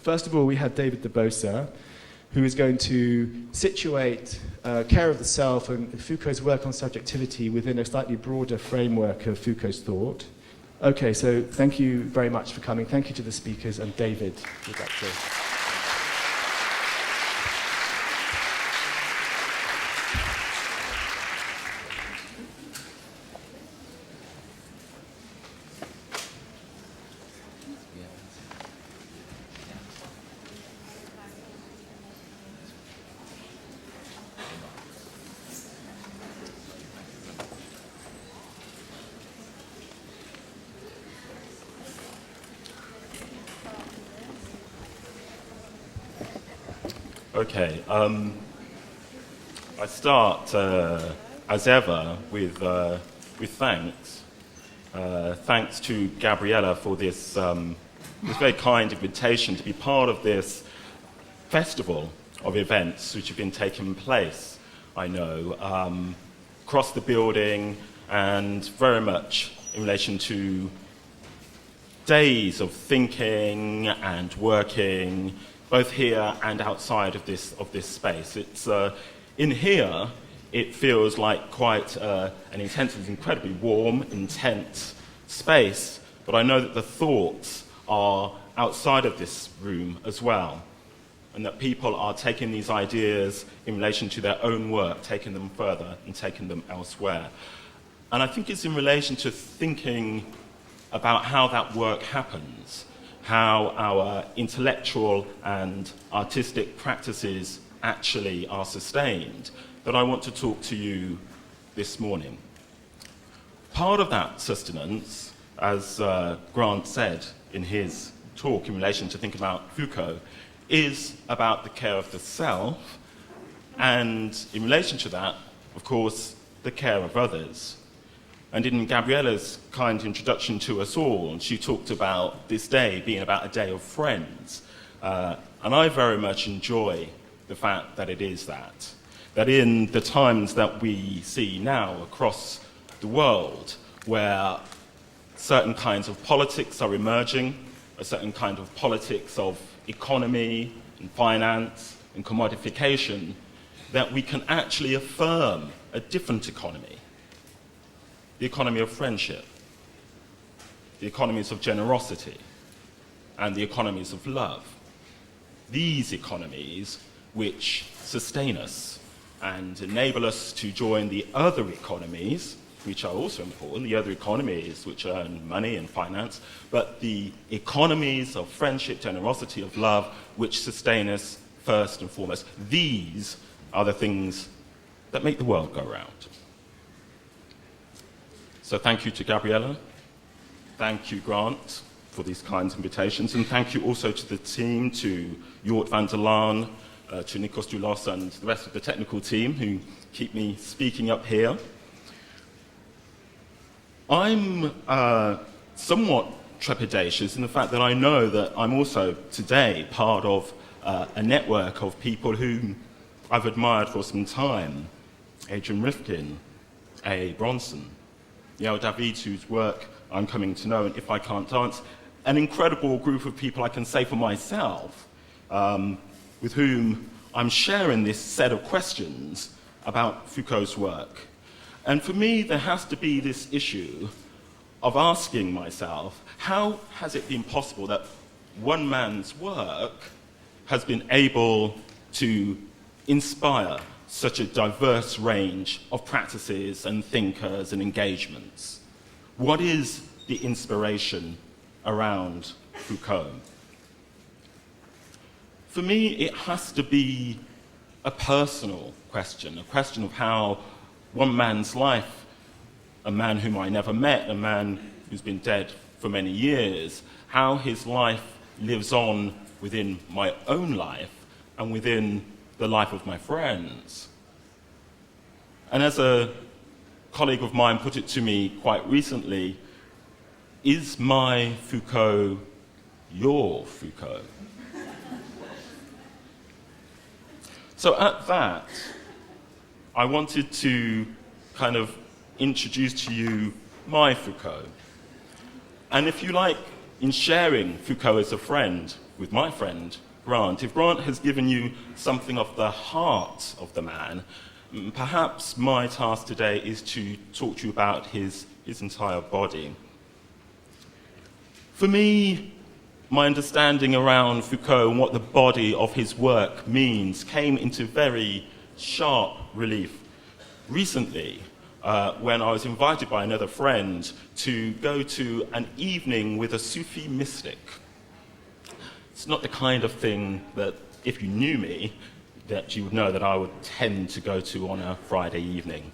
First of all, we had David Dibosa, who is going to situate care of the self and Foucault's work on subjectivity within a slightly broader framework of Foucault's thought. Okay, so thank you very much for coming. Thank you to the speakers, and David, would like to... Okay, I start, as ever, with thanks. Thanks to Gabriëlle for this very kind invitation to be part of this festival of events which have been taking place, I know, across the building, and very much in relation to days of thinking and working, both here and outside of this space. It's in here, it feels like quite an intense, incredibly warm, intense space. But I know that the thoughts are outside of this room as well, and that people are taking these ideas in relation to their own work, taking them further and taking them elsewhere. And I think it's in relation to thinking about how that work happens, how our intellectual and artistic practices actually are sustained, that I want to talk to you this morning. Part of that sustenance, as Grant said in his talk in relation to thinking about Foucault, is about the care of the self, and in relation to that, of course, the care of others. And in Gabrielle's kind introduction to us all, she talked about this day being about a day of friends. And I very much enjoy the fact that it is that. That in the times that we see now across the world, where certain kinds of politics are emerging, a certain kind of politics of economy and finance and commodification, that we can actually affirm a different economy. The economy of friendship, the economies of generosity, and the economies of love. These economies which sustain us and enable us to join the other economies, which are also important, the other economies which earn money and finance, but the economies of friendship, generosity, of love, which sustain us first and foremost. These are the things that make the world go round. So thank you to Gabriëlle, thank you Grant for these kinds of invitations, and thank you also to the team, to Jort van der Laan, to Nikos Doulos and the rest of the technical team who keep me speaking up here. I'm somewhat trepidatious in the fact that I know that I'm also today part of a network of people whom I've admired for some time. Adrian Rifkin, A. Bronson, Yael Davids, whose work I'm coming to know, and If I Can't Dance, an incredible group of people I can say for myself, with whom I'm sharing this set of questions about Foucault's work. And for me, there has to be this issue of asking myself, how has it been possible that one man's work has been able to inspire such a diverse range of practices and thinkers and engagements? What is the inspiration around Foucault? For me, it has to be a personal question, a question of how one man's life, a man whom I never met, a man who's been dead for many years, how his life lives on within my own life and within the life of my friends. And as a colleague of mine put it to me quite recently, is my Foucault your Foucault? So at that, I wanted to kind of introduce to you my Foucault. And if you like, in sharing Foucault as a friend with my friend, Grant, if Grant has given you something of the heart of the man, perhaps my task today is to talk to you about his entire body. For me, my understanding around Foucault and what the body of his work means came into very sharp relief recently when I was invited by another friend to go to an evening with a Sufi mystic. It's not the kind of thing that, if you knew me, that you would know that I would tend to go to on a Friday evening.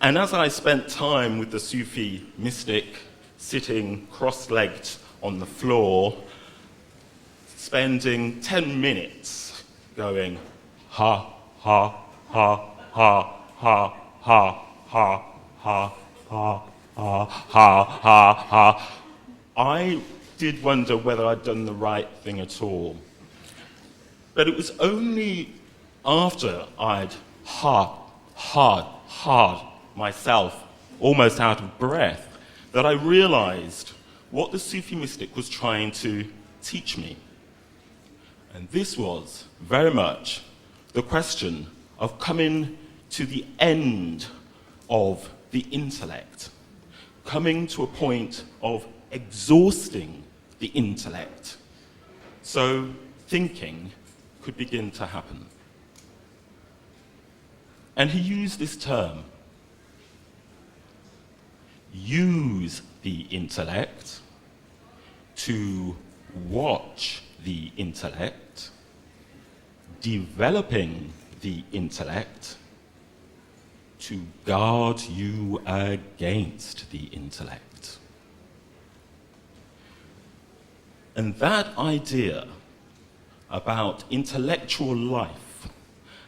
And as I spent time with the Sufi mystic, sitting cross-legged on the floor, spending 10 minutes going, ha, ha, ha, ha, ha, ha, ha, ha, ha, ha, ha, ha, ha, I did wonder whether I'd done the right thing at all. But it was only after I'd hard myself, almost out of breath, that I realized what the Sufi mystic was trying to teach me. And this was very much the question of coming to the end of the intellect, coming to a point of exhausting the intellect, so thinking could begin to happen. And he used this term, use the intellect, to watch the intellect, developing the intellect, to guard you against the intellect. And that idea about intellectual life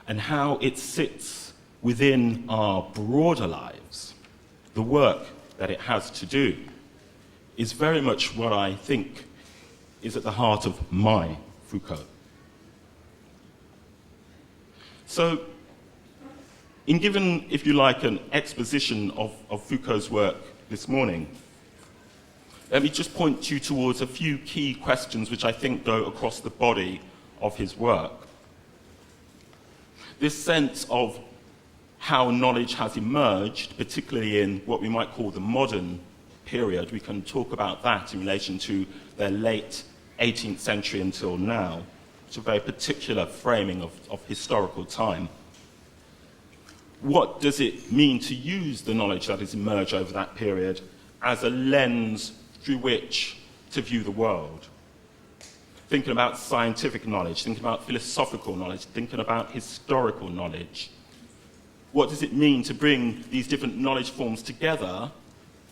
and how it sits within our broader lives, the work that it has to do, is very much what I think is at the heart of my Foucault. So, in giving, if you like, an exposition of Foucault's work this morning, let me just point you towards a few key questions which I think go across the body of his work. This sense of how knowledge has emerged, particularly in what we might call the modern period. We can talk about that in relation to the late 18th century until now. It's a very particular framing of historical time. What does it mean to use the knowledge that has emerged over that period as a lens through which to view the world? Thinking about scientific knowledge, thinking about philosophical knowledge, thinking about historical knowledge. What does it mean to bring these different knowledge forms together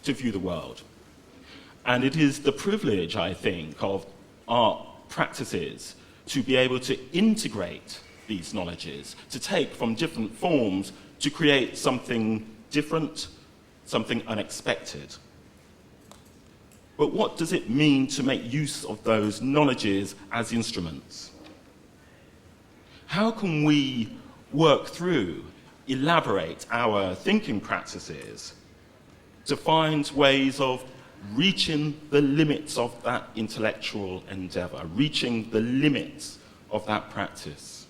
to view the world? And it is the privilege, I think, of art practices to be able to integrate these knowledges, to take from different forms to create something different, something unexpected. But what does it mean to make use of those knowledges as instruments? How can we work through, elaborate our thinking practices to find ways of reaching the limits of that intellectual endeavor, reaching the limits of that practice?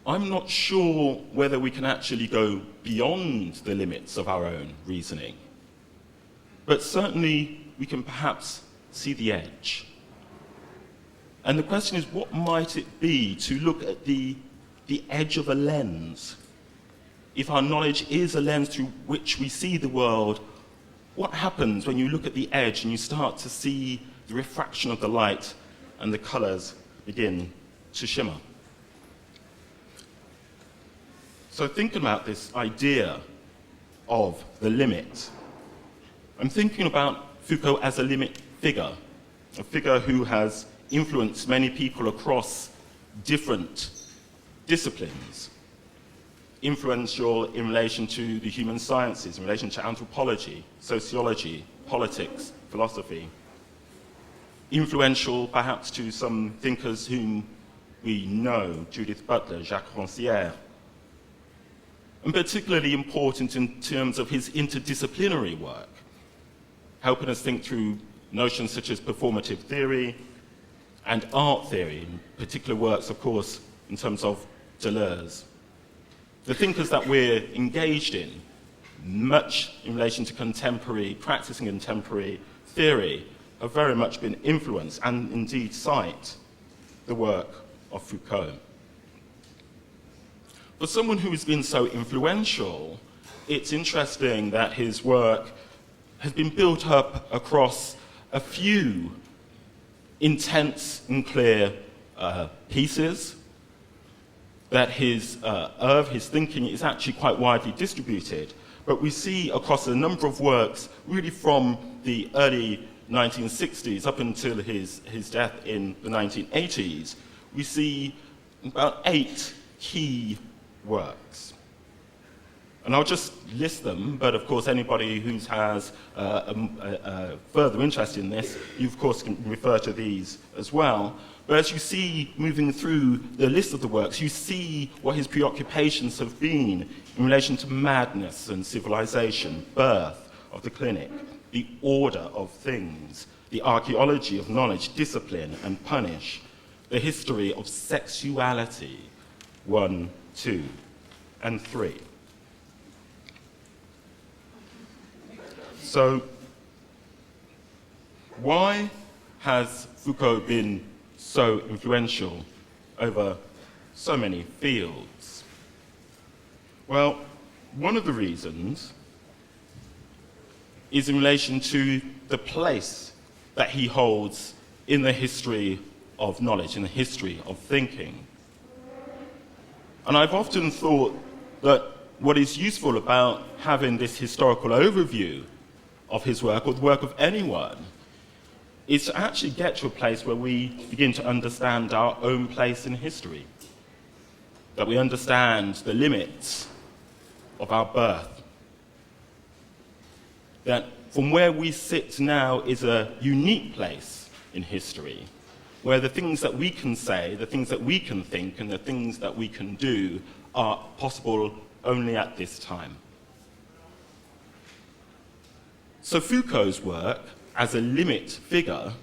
I'm not sure whether we can actually go beyond the limits of our own reasoning, but certainly we can perhaps see the edge. And the question is, what might it be to look at the edge of a lens? If our knowledge is a lens through which we see the world, what happens when you look at the edge and you start to see the refraction of the light and the colors begin to shimmer? So thinking about this idea of the limit, I'm thinking about Foucault as a limit figure, a figure who has influenced many people across different disciplines, influential in relation to the human sciences, in relation to anthropology, sociology, politics, philosophy, influential perhaps to some thinkers whom we know, Judith Butler, Jacques Rancière, and particularly important in terms of his interdisciplinary work, helping us think through notions such as performative theory and art theory, in particular works, of course, in terms of Deleuze. The thinkers that we're engaged in, much in relation to practicing contemporary theory, have very much been influenced and indeed cite the work of Foucault. For someone who has been so influential, it's interesting that his work has been built up across a few intense and clear pieces, that his thinking is actually quite widely distributed. But we see across a number of works, really from the early 1960s up until his death in the 1980s, we see about 8 key works. And I'll just list them, but of course anybody who has a further interest in this, you of course can refer to these as well. But as you see moving through the list of the works, you see what his preoccupations have been in relation to madness and civilization, birth of the clinic, the order of things, the archaeology of knowledge, discipline and punish, the history of sexuality, 1, 2, and 3. So, why has Foucault been so influential over so many fields? Well, one of the reasons is in relation to the place that he holds in the history of knowledge, in the history of thinking. And I've often thought that what is useful about having this historical overview of his work, or the work of anyone, is to actually get to a place where we begin to understand our own place in history, that we understand the limits of our birth, that from where we sit now is a unique place in history, where the things that we can say, the things that we can think, and the things that we can do are possible only at this time. So Foucault's work as a limit figure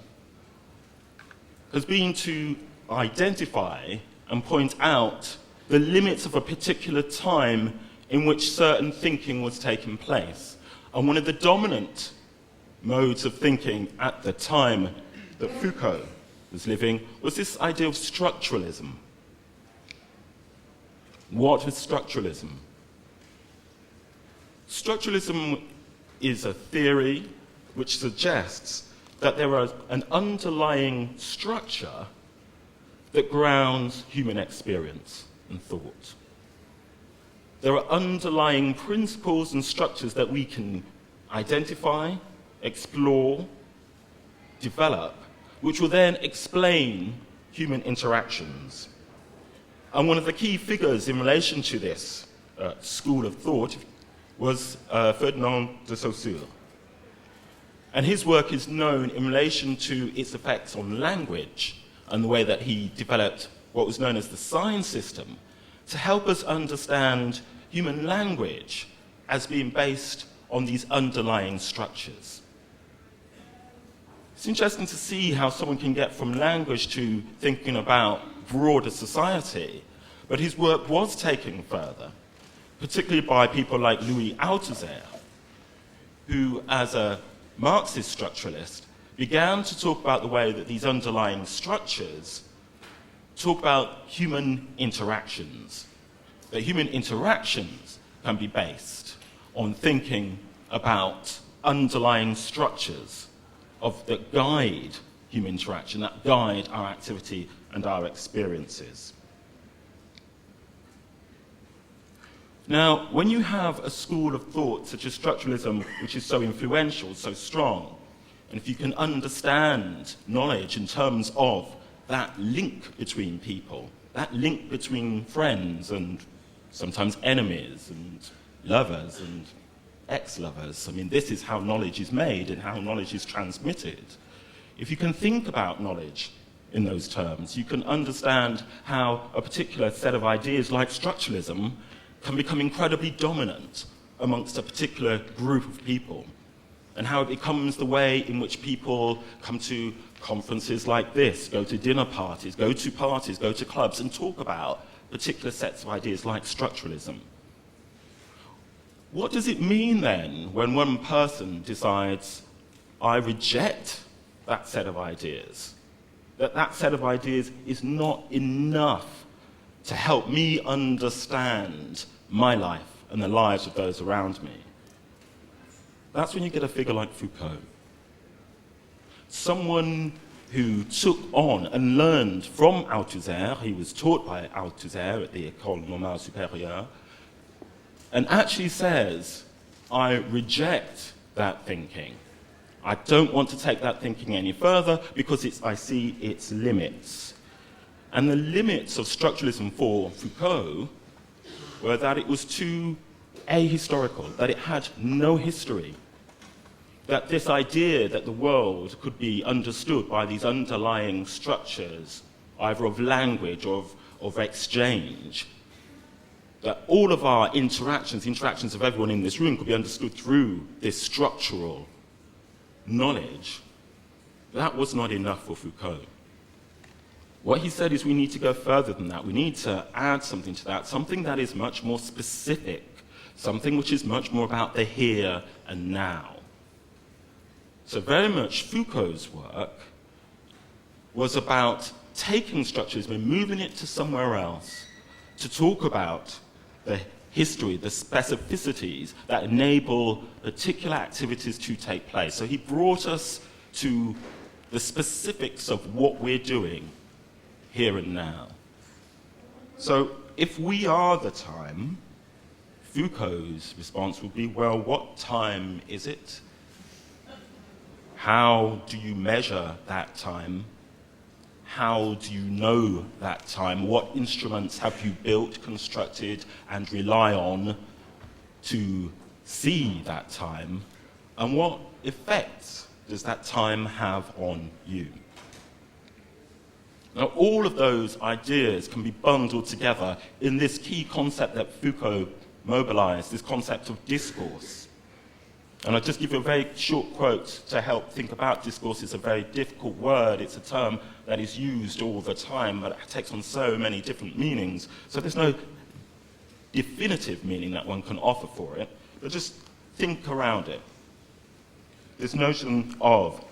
has been to identify and point out the limits of a particular time in which certain thinking was taking place. And one of the dominant modes of thinking at the time that Foucault was living was this idea of structuralism. What is structuralism? Structuralism is a theory which suggests that there is an underlying structure that grounds human experience and thought. There are underlying principles and structures that we can identify, explore, develop, which will then explain human interactions. And one of the key figures in relation to this school of thought was Ferdinand de Saussure. And his work is known in relation to its effects on language and the way that he developed what was known as the sign system to help us understand human language as being based on these underlying structures. It's interesting to see how someone can get from language to thinking about broader society, but his work was taken further, particularly by people like Louis Althusser, who, as a Marxist structuralist, began to talk about the way that these underlying structures talk about human interactions, that human interactions can be based on thinking about underlying structures that guide human interaction, that guide our activity and our experiences. Now, when you have a school of thought such as structuralism, which is so influential, so strong, and if you can understand knowledge in terms of that link between people, that link between friends and sometimes enemies and lovers and ex-lovers, I mean, this is how knowledge is made and how knowledge is transmitted. If you can think about knowledge in those terms, you can understand how a particular set of ideas like structuralism can become incredibly dominant amongst a particular group of people. and how it becomes the way in which people come to conferences like this, go to dinner parties, go to clubs, and talk about particular sets of ideas like structuralism. What does it mean then when one person decides, I reject that set of ideas, that set of ideas is not enough to help me understand my life and the lives of those around me? That's when you get a figure like Foucault. Someone who took on and learned from Althusser. He was taught by Althusser at the École Normale Supérieure, and actually says, I reject that thinking. I don't want to take that thinking any further because I see its limits. And the limits of structuralism for Foucault were that it was too ahistorical, that it had no history, that this idea that the world could be understood by these underlying structures, either of language or of exchange, that all of our interactions, the interactions of everyone in this room, could be understood through this structural knowledge, that was not enough for Foucault. What he said is we need to go further than that. We need to add something to that, something that is much more specific, something which is much more about the here and now. So very much Foucault's work was about taking structures and moving it to somewhere else to talk about the history, the specificities that enable particular activities to take place. So he brought us to the specifics of what we're doing here and now. So if we are the time, Foucault's response would be, well, what time is it? How do you measure that time? How do you know that time? What instruments have you built, constructed, and rely on to see that time? And what effects does that time have on you? Now, all of those ideas can be bundled together in this key concept that Foucault mobilized, this concept of discourse. And I'll just give you a very short quote to help think about discourse. It's a very difficult word. It's a term that is used all the time, but it takes on so many different meanings. So there's no definitive meaning that one can offer for it, but just think around it. This notion of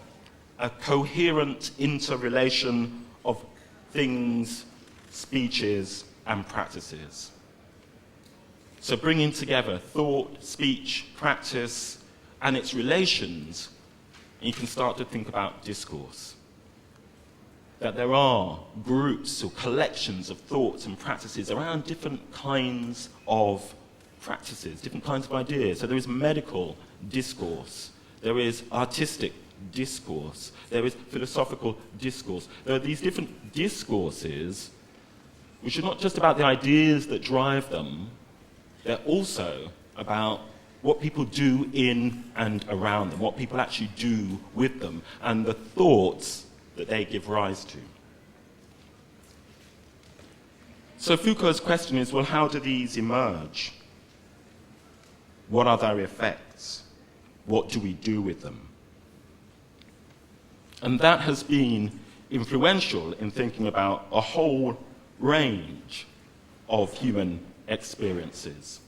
a coherent interrelation of things, speeches, and practices. So bringing together thought, speech, practice, and its relations, and you can start to think about discourse. That there are groups or collections of thoughts and practices around different kinds of practices, different kinds of ideas. So there is medical discourse, there is artistic discourse, there is philosophical discourse. There are these different discourses which are not just about the ideas that drive them, they're also about what people do in and around them, what people actually do with them, and the thoughts that they give rise to. So Foucault's question is, well, how do these emerge? What are their effects? What do we do with them? And that has been influential in thinking about a whole range of human experiences.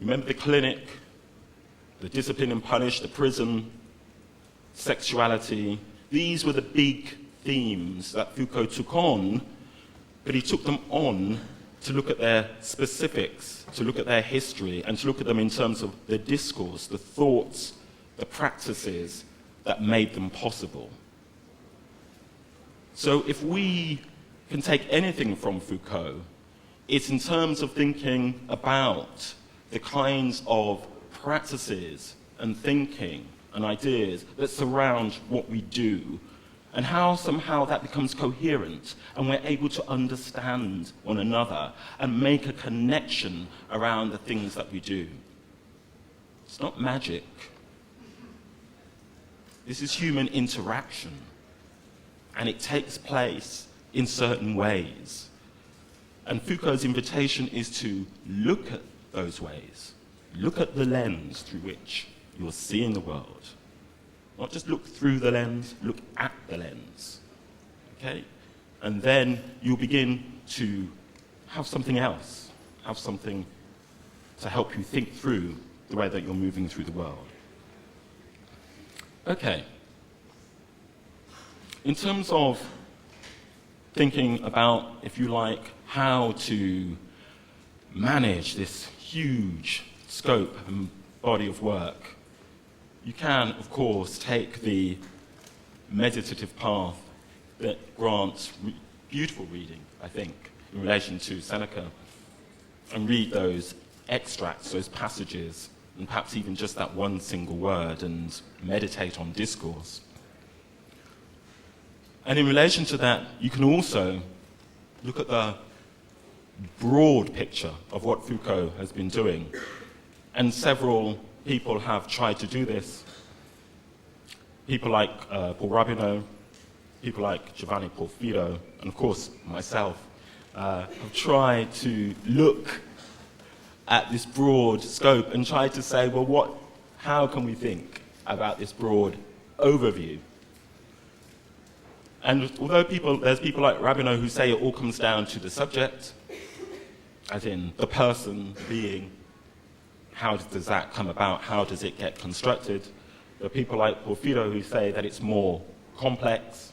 Remember the clinic, the discipline and punish, the prison, sexuality. These were the big themes that Foucault took on, but he took them on to look at their specifics, to look at their history, and to look at them in terms of the discourse, the thoughts, the practices that made them possible. So if we can take anything from Foucault, it's in terms of thinking about the kinds of practices and thinking and ideas that surround what we do, and how somehow that becomes coherent and we're able to understand one another and make a connection around the things that we do. It's not magic. This is human interaction, and it takes place in certain ways. And Foucault's invitation is to look at those ways, look at the lens through which you're seeing the world. Not just look through the lens, look at the lens. Okay? And then you'll begin to have something else, have something to help you think through the way that you're moving through the world. Okay. In terms of thinking about, if you like, how to manage this huge scope and body of work, you can, of course, take the meditative path that grants beautiful reading, I think, in relation to Seneca, and read those extracts, those passages, and perhaps even just that one single word, and meditate on discourse. And in relation to that, you can also look at the broad picture of what Foucault has been doing. And several people have tried to do this. People like Paul Rabinow, people like Giovanni Porfido, and of course myself, have tried to look at this broad scope and try to say, well, how can we think about this broad overview? And although there's people like Rabinow who say it all comes down to the subject, as in the person, the being, how does that come about, how does it get constructed? There are people like Porfido who say that it's more complex,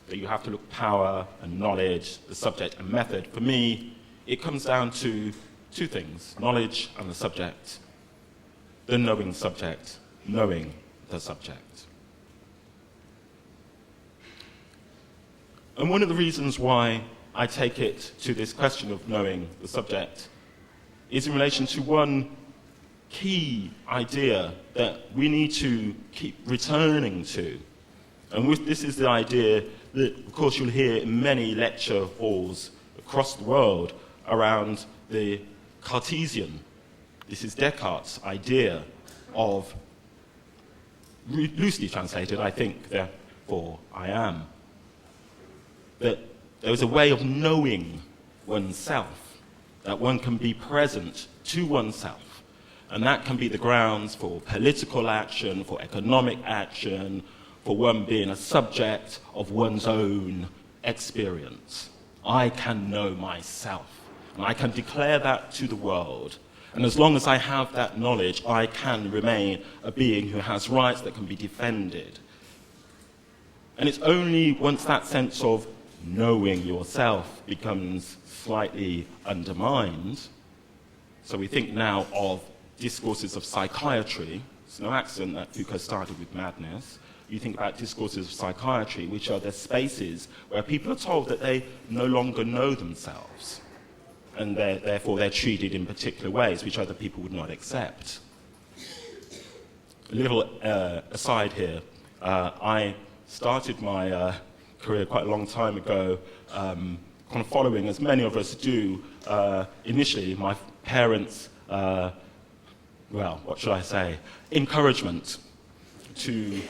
that you have to look at power and knowledge, the subject and method. For me, it comes down to two things, knowledge and the subject, the knowing subject, knowing the subject. And one of the reasons why I take it to this question of knowing the subject is in relation to one key idea that we need to keep returning to. And this is the idea that, of course, you'll hear in many lecture halls across the world around the Cartesian. This is Descartes' idea of, loosely translated, I think, therefore I am. That there is a way of knowing oneself, that one can be present to oneself, and that can be the grounds for political action, for economic action, for one being a subject of one's own experience. I can know myself, and I can declare that to the world. And as long as I have that knowledge, I can remain a being who has rights that can be defended. And it's only once that sense of knowing yourself becomes slightly undermined. So we think now of discourses of psychiatry. It's no accident that Foucault started with madness. You think about discourses of psychiatry, which are the spaces where people are told that they no longer know themselves, and therefore they're treated in particular ways which other people would not accept. A little aside here, I started my career quite a long time ago, kind of following, as many of us do, initially my parents' what should I say, encouragement to,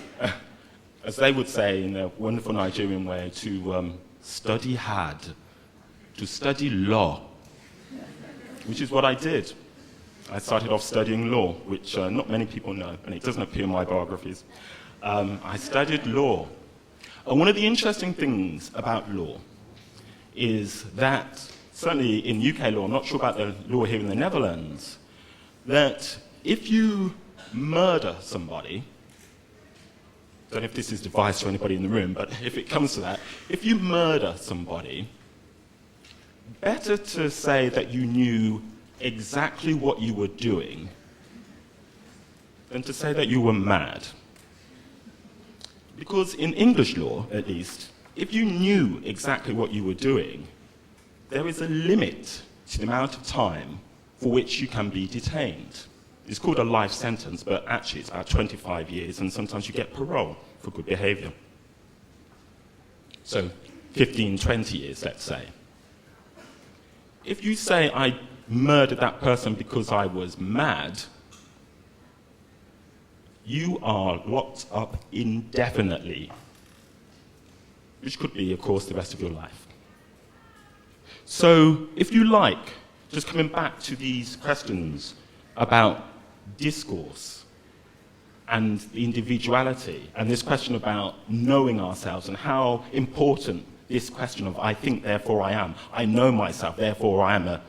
as they would say in a wonderful Nigerian way, to study hard, to study law, which is what I did. I started off studying law, which not many people know, and it doesn't appear in my biographies. I studied law. And one of the interesting things about law is that, certainly in UK law, I'm not sure about the law here in the Netherlands, that if you murder somebody, I don't know if this is advice to anybody in the room, but if it comes to that, if you murder somebody, better to say that you knew exactly what you were doing than to say that you were mad. Because in English law, at least, if you knew exactly what you were doing, there is a limit to the amount of time for which you can be detained. It's called a life sentence, but actually it's about 25 years, and sometimes you get parole for good behavior. So 15, 20 years, let's say. If you say, I murdered that person because I was mad, you are locked up indefinitely, which could be, of course, the rest of your life. So, if you like, just coming back to these questions about discourse, and the individuality, and this question about knowing ourselves and how important this question of I think, therefore I am, I know myself, therefore I am a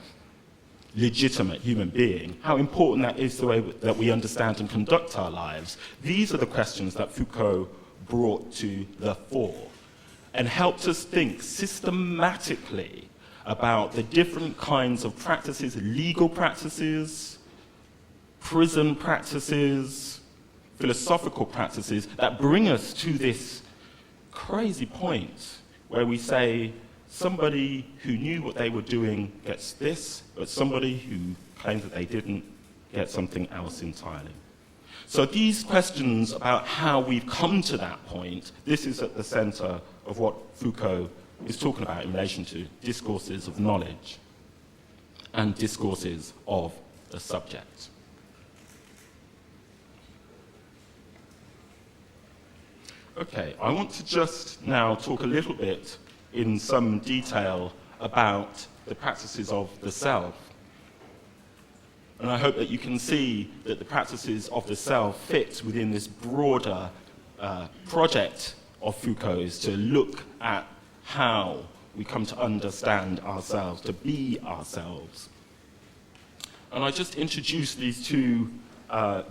legitimate human being, how important that is the way that we understand and conduct our lives. These are the questions that Foucault brought to the fore and helped us think systematically about the different kinds of practices, legal practices, prison practices, philosophical practices that bring us to this crazy point where we say somebody who knew what they were doing gets this, but somebody who claims that they didn't gets something else entirely. So these questions about how we've come to that point, this is at the center of what Foucault is talking about in relation to discourses of knowledge and discourses of the subject. Okay, I want to just now talk a little bit in some detail about the practices of the self. And I hope that you can see that the practices of the self fit within this broader project of Foucault's to look at how we come to understand ourselves, to be ourselves. And I just introduced these two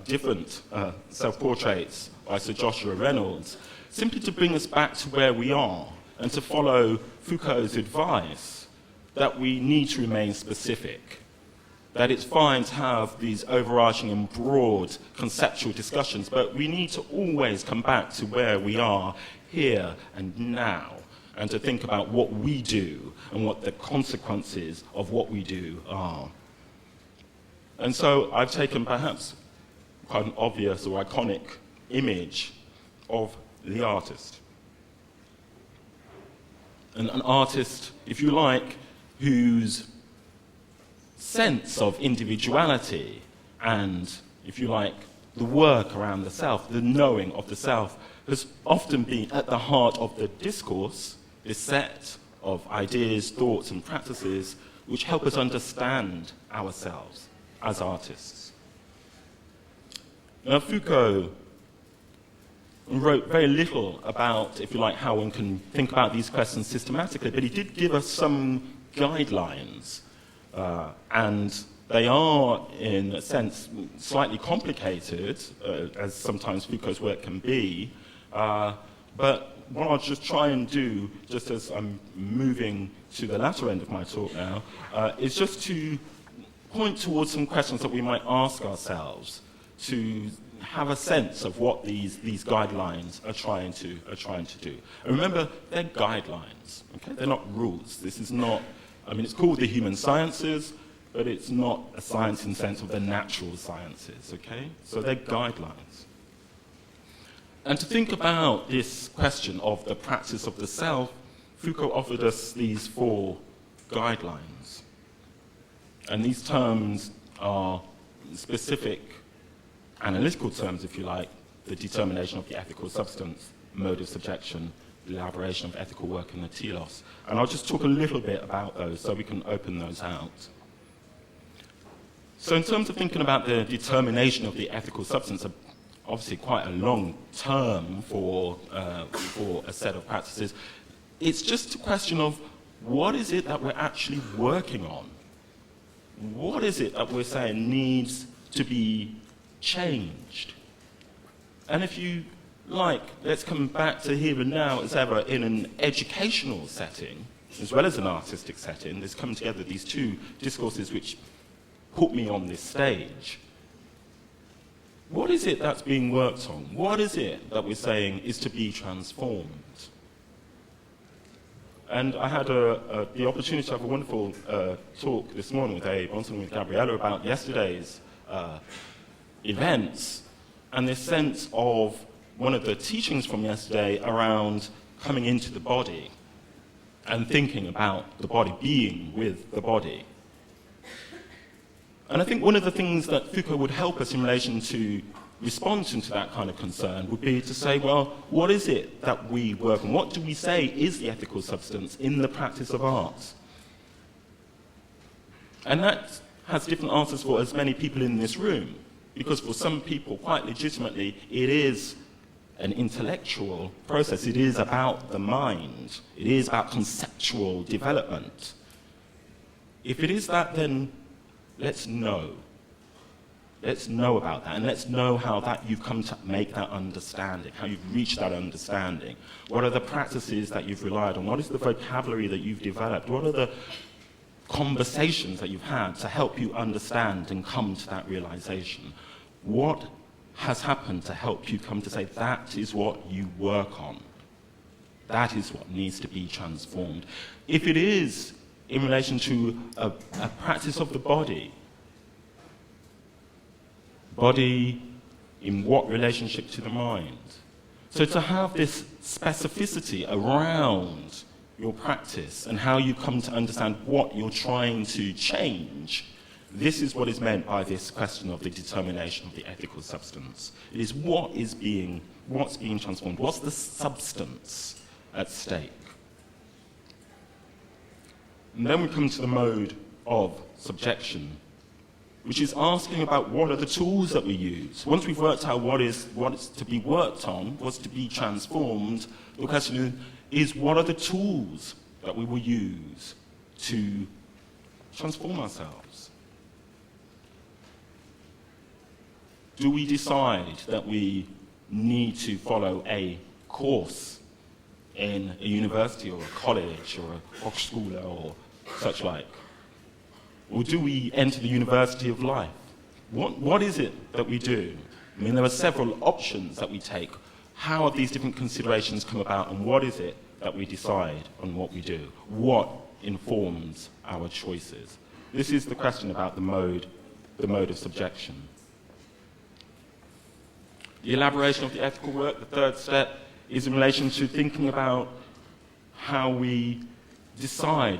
different self-portraits by Sir Joshua Reynolds, simply to bring us back to where we are and to follow Foucault's advice that we need to remain specific, that it's fine to have these overarching and broad conceptual discussions, but we need to always come back to where we are here and now, and to think about what we do and what the consequences of what we do are. And so I've taken perhaps quite an obvious or iconic image of the artist. And an artist, if you like, whose sense of individuality and, if you like, the work around the self, the knowing of the self, has often been at the heart of the discourse, this set of ideas, thoughts, and practices which help us understand ourselves as artists. Now, Foucault wrote very little about, if you like, how one can think about these questions systematically, but he did give us some guidelines, and they are, in a sense, slightly complicated, as sometimes Foucault's work can be, but what I'll just try and do, just as I'm moving to the latter end of my talk now, is just to point towards some questions that we might ask ourselves to have a sense of what these guidelines are trying to do. And remember, they're guidelines, okay? They're not rules. This is not, I mean, it's called the human sciences, but it's not a science in the sense of the natural sciences, okay? So they're guidelines. And to think about this question of the practice of the self, Foucault offered us these 4 guidelines. And these terms are specific analytical terms, if you like: the determination of the ethical substance, mode of subjection, the elaboration of ethical work, and the telos. And I'll just talk a little bit about those so we can open those out. So in terms of thinking about the determination of the ethical substance, obviously quite a long term for a set of practices, it's just a question of what is it that we're actually working on? What is it that we're saying needs to be changed? And if you like, let's come back to here and now as ever in an educational setting, as well as an artistic setting. There's come together these 2 discourses which put me on this stage. What is it that's being worked on? What is it that we're saying is to be transformed? And I had the opportunity to have a wonderful talk this morning with Bronson with Gabriëlle about yesterday's events, and this sense of one of the teachings from yesterday around coming into the body and thinking about the body, being with the body. And I think one of the things that Foucault would help us in relation to responding to that kind of concern would be to say, well, what is it that we work on? What do we say is the ethical substance in the practice of art? And that has different answers for as many people in this room. Because for some people, quite legitimately, it is an intellectual process. It is about the mind. It is about conceptual development. If it is that, then let's know. Let's know about that, and let's know how that you've come to make that understanding, how you've reached that understanding. What are the practices that you've relied on? What is the vocabulary that you've developed? What are the conversations that you've had to help you understand and come to that realization? What has happened to help you come to say, that is what you work on? That is what needs to be transformed. If it is in relation to a practice of the body in what relationship to the mind? So to have this specificity around your practice and how you come to understand what you're trying to change, this is what is meant by this question of the determination of the ethical substance. It is what's being transformed, what's the substance at stake. And then we come to the mode of subjection, which is asking about what are the tools that we use. Once we've worked out what is to be worked on, what's to be transformed, the question is what are the tools that we will use to transform ourselves? Do we decide that we need to follow a course in a university or a college or a Hochschule or such like? Or do we enter the university of life? What is it that we do? I mean, there are several options that we take. How have these different considerations come about, and what is it that we decide on what we do? What informs our choices? This is the question about the mode of subjection. The elaboration of the ethical work, the third step, is in relation to thinking about how we decide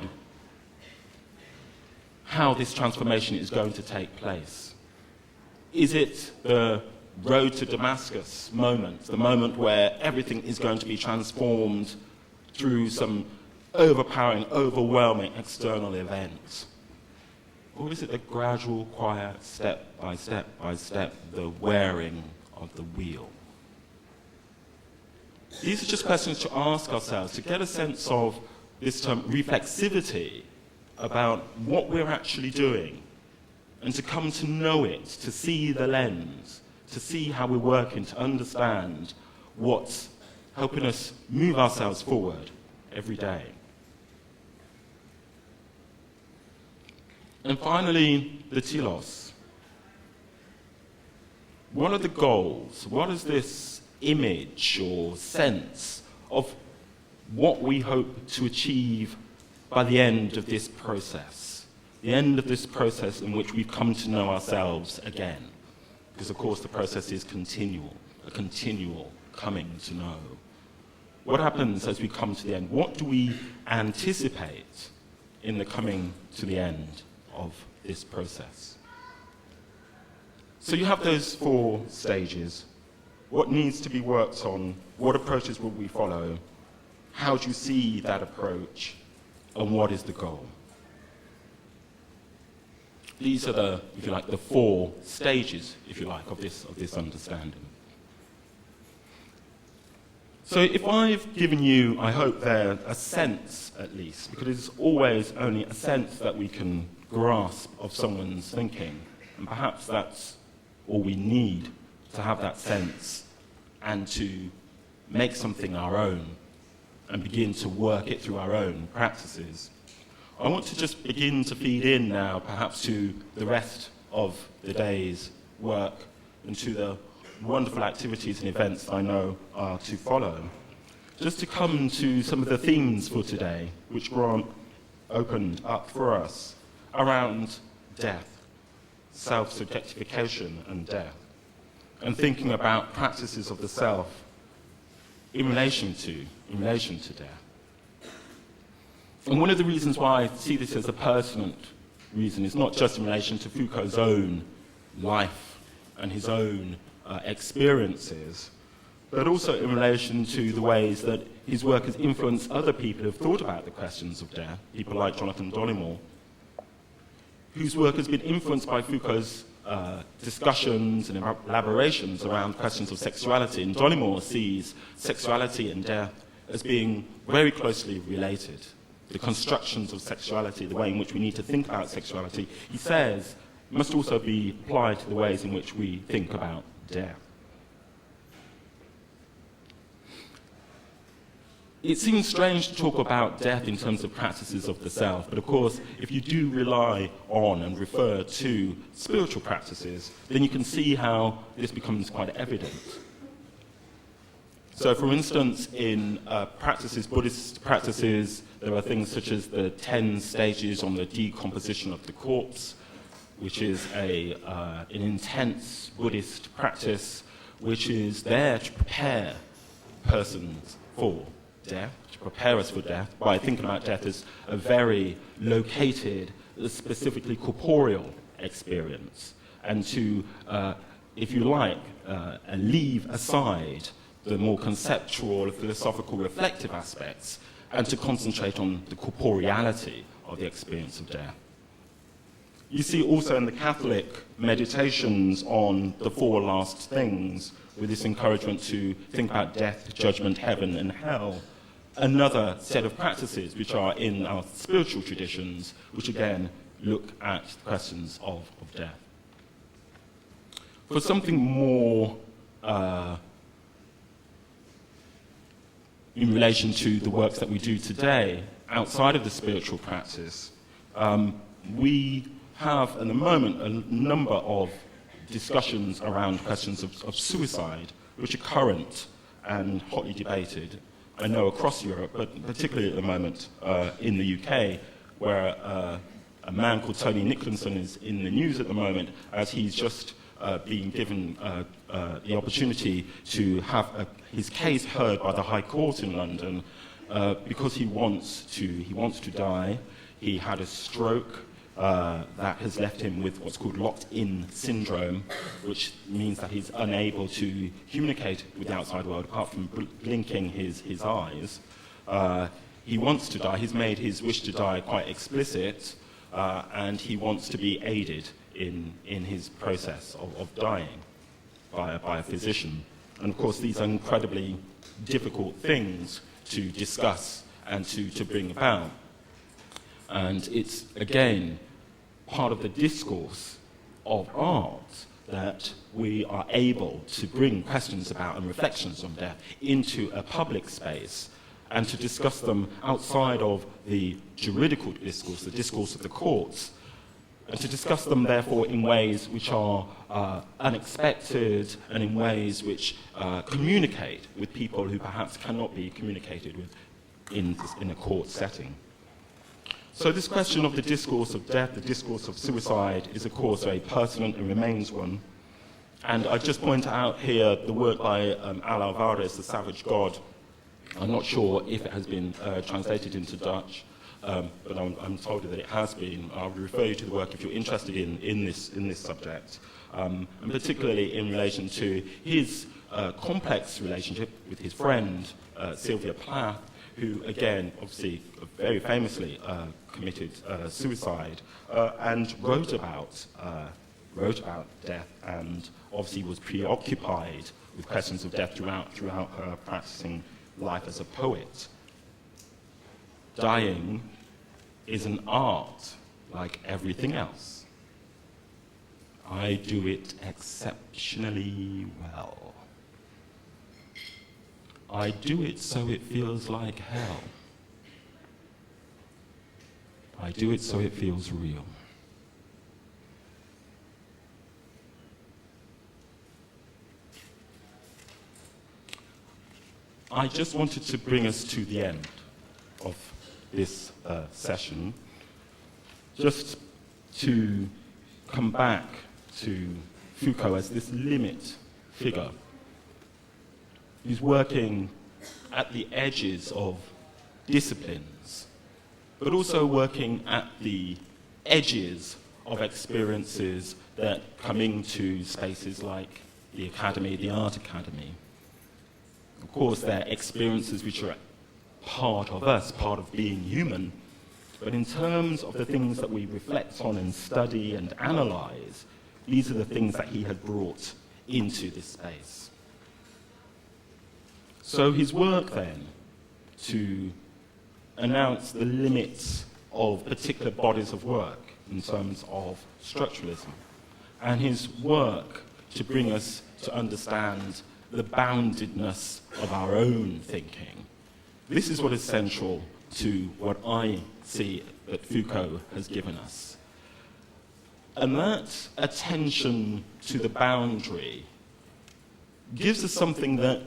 how this transformation is going to take place. Is it the road to Damascus moment, the moment where everything is going to be transformed through some overpowering, overwhelming external event? Or is it the gradual, quiet, step by step, the wearing of the wheel? These are just questions to ask ourselves, to get a sense of this term reflexivity about what we're actually doing, and to come to know it, to see the lens, to see how we're working, to understand what's helping us move ourselves forward every day. And finally, the telos. What are the goals? What is this image or sense of what we hope to achieve by the end of this process? The end of this process in which we've come to know ourselves again. Because, of course, the process is continual, a continual coming to know. What happens as we come to the end? What do we anticipate in the coming to the end of this process? So you have those 4 stages. What needs to be worked on? What approaches will we follow? How do you see that approach? And what is the goal? These are the, if you like, the 4 stages, if you like, of this understanding. So if I've given you, I hope there, a sense at least, because it's always only a sense that we can grasp of someone's thinking, and perhaps that's all we need to have that sense and to make something our own and begin to work it through our own practices. I want to just begin to feed in now perhaps to the rest of the day's work and to the wonderful activities and events I know are to follow. Just to come to some of the themes for today, which Grant opened up for us around death, self-subjectification and death, and thinking about practices of the self in relation to death. And one of the reasons why I see this as a pertinent reason is not just in relation to Foucault's own life and his own experiences, but also in relation to the ways that his work has influenced other people who have thought about the questions of death, people like Jonathan Dollimore, whose work has been influenced by Foucault's discussions and elaborations around questions of sexuality. And Dollimore sees sexuality and death as being very closely related. The constructions of sexuality, the way in which we need to think about sexuality, he says, must also be applied to the ways in which we think about death. It seems strange to talk about death in terms of practices of the self, but of course, if you do rely on and refer to spiritual practices, then you can see how this becomes quite evident. So, for instance, in practices, Buddhist practices, there are things such as the 10 stages on the decomposition of the corpse, which is an intense Buddhist practice, which is there to prepare persons for death, to prepare us for death, by thinking about death as a very located, specifically corporeal experience, and to, if you like, leave aside the more conceptual, philosophical, reflective aspects, and to concentrate on the corporeality of the experience of death. You see also in the Catholic meditations on the four last things, with this encouragement to think about death, judgment, heaven, and hell, another set of practices which are in our spiritual traditions, which again look at questions of death. For something more in relation to the works that we do today, outside of the spiritual practice, we have, at the moment, a number of discussions around questions of suicide, which are current and hotly debated, I know, across Europe, but particularly at the moment in the UK, where a man called Tony Nicholson is in the news at the moment, as he's just being given the opportunity to have his case heard by the High Court in London because he wants to die. He had a stroke that has left him with what's called locked-in syndrome, which means that he's unable to communicate with the outside world apart from blinking his eyes. He wants to die. He's made his wish to die quite explicit, and he wants to be aided in his process of dying by a physician. And of course, these are incredibly difficult things to discuss and to bring about. And it's, again, part of the discourse of art that we are able to bring questions about and reflections on death into a public space and to discuss them outside of the juridical discourse, the discourse of the courts, and to discuss them, therefore, in ways which are unexpected and in ways which communicate with people who perhaps cannot be communicated with in a court setting. So this question of the discourse of death, the discourse of suicide, is of course very pertinent and remains one. And I just point out here the work by Al Alvarez, The Savage God. I'm not sure if it has been translated into Dutch, but I'm told that it has been. I'll refer you to the work if you're interested in this subject, and particularly in relation to his complex relationship with his friend, Sylvia Plath, who, again, obviously, very famously committed suicide and wrote about death, and obviously was preoccupied with questions of death throughout her practicing life as a poet. Dying is an art like everything else. I do it exceptionally well. I do it so it feels like hell. I do it so it feels real. I just wanted to bring us to the end of this session, just to come back to Foucault as this limit figure. He's working at the edges of disciplines, but also working at the edges of experiences that come into spaces like the academy, the art academy. Of course, they're experiences which are part of us, part of being human, but in terms of the things that we reflect on and study and analyze, These are the things that he had brought into this space. So his work then to announce the limits of particular bodies of work in terms of structuralism, and his work to bring us to understand the boundedness of our own thinking. This is what is central to what I see that Foucault has given us. And that attention to the boundary gives us something that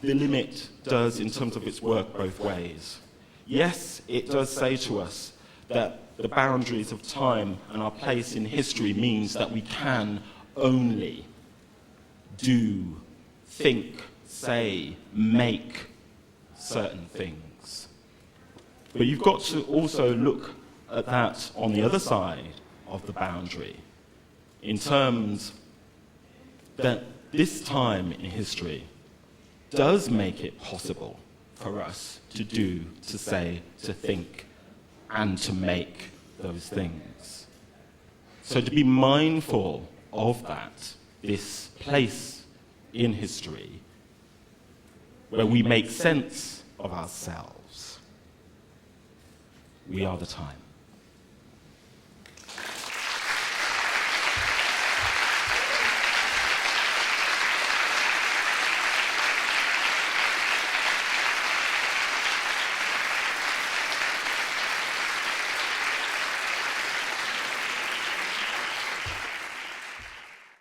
the limit does in terms of its work both ways. Yes, it does say to us that the boundaries of time and our place in history means that we can only do, think, say, make certain things. But you've got to also look at that on the other side of the boundary, in terms that this time in history does make it possible for us to do, to say, to think, and to make those things. So to be mindful of that, this place in history where we make sense of ourselves, we are the time.